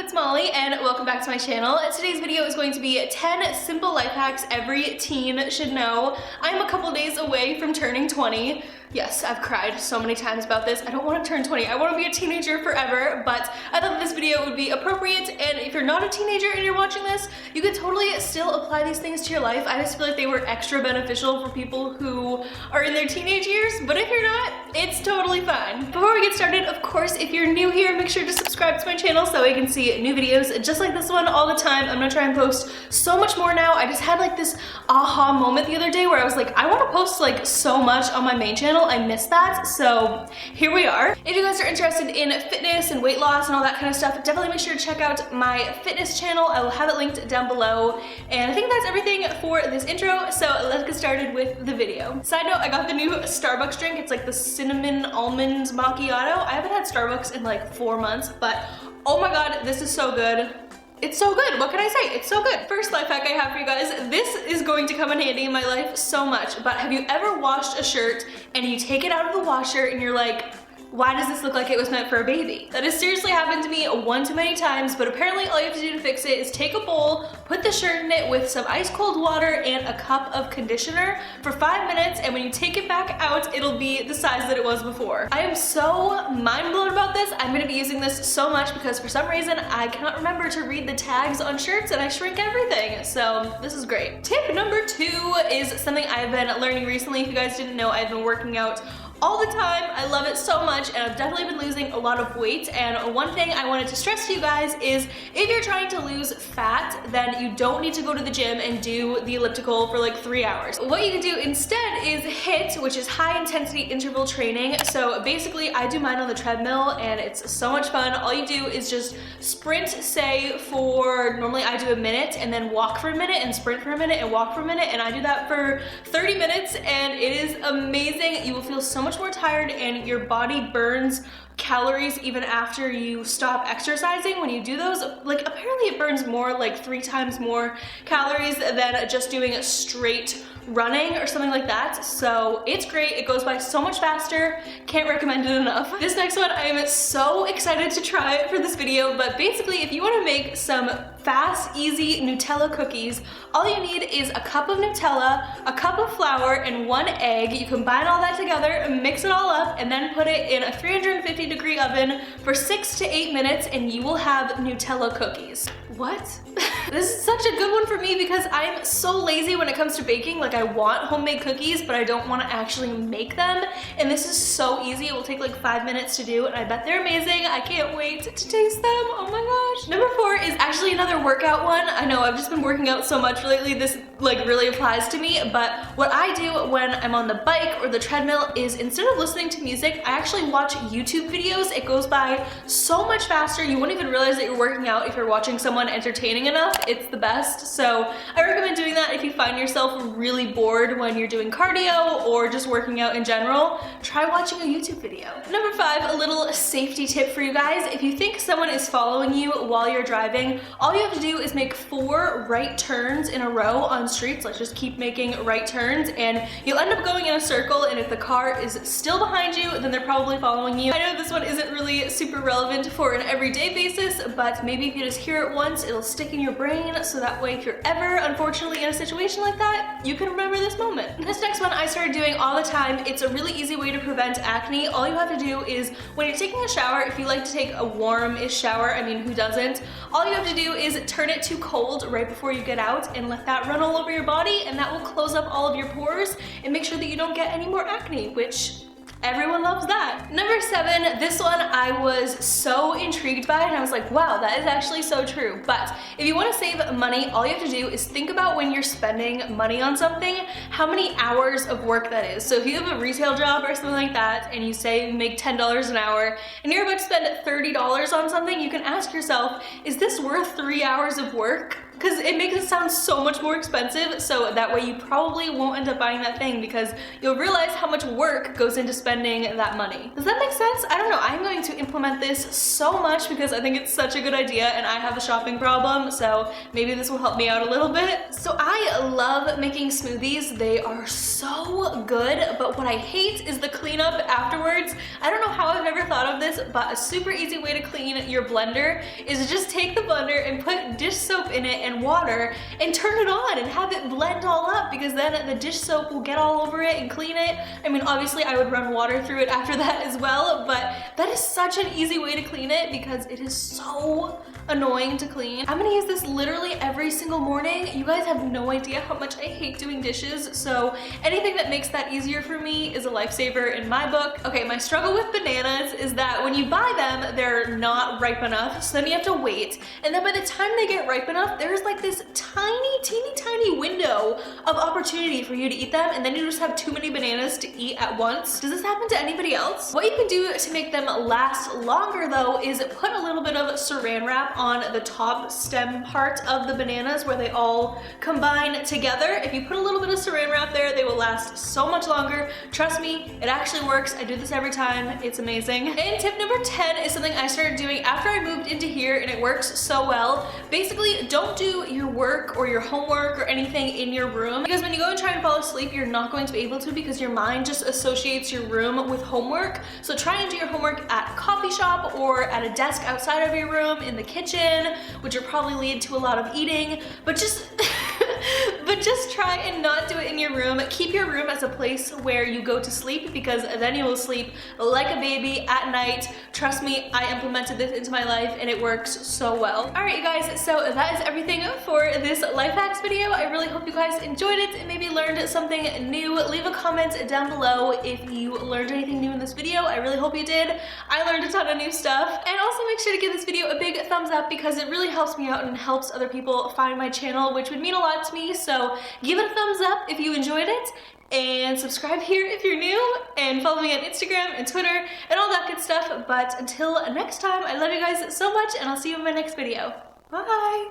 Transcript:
it's Molly and welcome back to my channel. Today's video is going to be 10 simple life hacks every teen should know. I'm a couple days away from turning 20. Yes, I've cried so many times about this. I don't want to turn 20. I want to be a teenager forever, but I thought this video would be appropriate, and if you're not a teenager and you're watching this, you could totally still apply these things to your life. I just feel like they were extra beneficial for people who are in their teenage years, but if you're not, it's totally fine. Before we get started, of course, if you're new here, make sure to subscribe to my channel so you can see new videos just like this one all the time. I'm gonna try and post so much more now. I just had like this aha moment the other day where I was like, I want to post like so much on my main channel. I missed that, so here we are. If you guys are interested in fitness and weight loss and all that kind of stuff, definitely make sure to check out my fitness channel. I will have it linked down below. And I think that's everything for this intro, so let's get started with the video. Side note, I got the new Starbucks drink. It's like the cinnamon almond macchiato. I haven't had Starbucks in like 4 months, but oh my god, this is so good. It's so good. What can I say? It's so good. First life hack I have for you guys. This is going to come in handy in my life so much, but have you ever washed a shirt and you take it out of the washer and you're like, why does this look like it was meant for a baby? That has seriously happened to me one too many times, but apparently all you have to do to fix it is take a bowl, put the shirt in it with some ice cold water and a cup of conditioner for 5 minutes, and when you take it back out, it'll be the size that it was before. I am so mind blown about this. I'm gonna be using this so much because for some reason I cannot remember to read the tags on shirts and I shrink everything, so this is great. Tip number 2 is something I've been learning recently. If you guys didn't know, I've been working out all the time. I love it so much, and I've definitely been losing a lot of weight. And one thing I wanted to stress to you guys is if you're trying to lose fat, then you don't need to go to the gym and do the elliptical for like 3 hours. What you can do instead is HIIT, which is high intensity interval training. So basically I do mine on the treadmill and it's so much fun. All you do is just sprint, say for, normally I do a minute, and then walk for a minute and sprint for a minute and walk for a minute, and I do that for 30 minutes and it is amazing. You will feel so much more tired and your body burns calories even after you stop exercising. When you do those, like apparently it burns more, like 3 times more calories than just doing a straight running or something like that. So it's great. It goes by so much faster. Can't recommend it enough. This next one I am so excited to try for this video, but basically if you want to make some fast, easy Nutella cookies, all you need is a cup of Nutella, a cup of flour, and 1 egg. You combine all that together and mix it all up and then put it in a 350-degree oven for 6 to 8 minutes and you will have Nutella cookies. What? This is such a good one for me because I'm so lazy when it comes to baking. Like I want homemade cookies, but I don't want to actually make them. And this is so easy. It will take like 5 minutes to do, and I bet they're amazing. I can't wait to taste them. Oh my gosh. Number 4 is actually another workout one. I know I've just been working out so much lately. This like really applies to me, but what I do when I'm on the bike or the treadmill is instead of listening to music, I actually watch YouTube videos. It goes by so much faster. You won't even realize that you're working out if you're watching someone entertaining enough. It's the best. So I recommend doing that if you find yourself really bored when you're doing cardio or just working out in general. Try watching a YouTube video. Number 5, a little safety tip for you guys. If you think someone is following you while you're driving, all you have to do is make 4 right turns in a row on streets. Like just keep making right turns and you'll end up going in a circle, and if the car is still behind you, then they're probably following you. I know this one isn't really super relevant for an everyday basis, but maybe if you just hear it once, it'll stick in your brain, so that way if you're ever unfortunately in a situation like that, you can remember this moment. This next one I started doing all the time. It's a really easy way to prevent acne. All you have to do is when you're taking a shower, if you like to take a warm-ish shower, I mean who doesn't, all you have to do is turn it to cold right before you get out and let that run all over your body, and that will close up all of your pores and make sure that you don't get any more acne, which everyone loves that. Number 7, this one I was so intrigued by and I was like, wow, that is actually so true. But if you want to save money, all you have to do is think about when you're spending money on something, how many hours of work that is. So if you have a retail job or something like that and you say you make $10 an hour and you're about to spend $30 on something, you can ask yourself, is this worth 3 hours of work? because it makes it sound so much more expensive, so that way you probably won't end up buying that thing because you'll realize how much work goes into spending that money. Does that make sense? I don't know. I'm going to implement this so much because I think it's such a good idea and I have a shopping problem, so maybe this will help me out a little bit. So I love making smoothies. They are so good, but what I hate is the cleanup afterwards. I don't know how I've never thought of this, but a super easy way to clean your blender is to just take the blender and put dish soap in it and water and turn it on and have it blend all up, because then the dish soap will get all over it and clean it. I mean, obviously I would run water through it after that as well, but that is such an easy way to clean it because it is so annoying to clean. I'm gonna use this literally every single morning. You guys have no idea how much I hate doing dishes, so anything that makes that easier for me is a lifesaver in my book. Okay, my struggle with bananas is that when you buy them, they're not ripe enough, so then you have to wait, and then by the time they get ripe enough, there's like this teeny tiny window of opportunity for you to eat them, and then you just have too many bananas to eat at once. Does this happen to anybody else? What you can do to make them last longer though is put a little bit of saran wrap on the top stem part of the bananas where they all combine together. If you put a little bit of saran wrap there, they will last so much longer. Trust me, it actually works. I do this every time. It's amazing. And tip number 10 is something I started doing after I moved into here, and it works so well. Basically, don't do your work or your homework or anything in your room, because when you go and try and fall asleep, you're not going to be able to because your mind just associates your room with homework. So try and do your homework at a coffee shop or at a desk outside of your room, in the kitchen, which will probably lead to a lot of eating, but just try and not do it in your room. Keep your room as a place where you go to sleep, because then you will sleep like a baby at night. Trust me, I implemented this into my life and it works so well. Alright you guys, so that is everything for this life hacks video. I really hope you guys enjoyed it and maybe learned something new. Leave a comment down below if you learned anything new in this video. I really hope you did. I learned a ton of new stuff. And also make sure to give this video a big thumbs up because it really helps me out and helps other people find my channel, which would mean a lot to me. So give it a thumbs up if you enjoyed it, and subscribe here if you're new, and follow me on Instagram and Twitter and all that good stuff. But until next time, I love you guys so much, and I'll see you in my next video. Bye!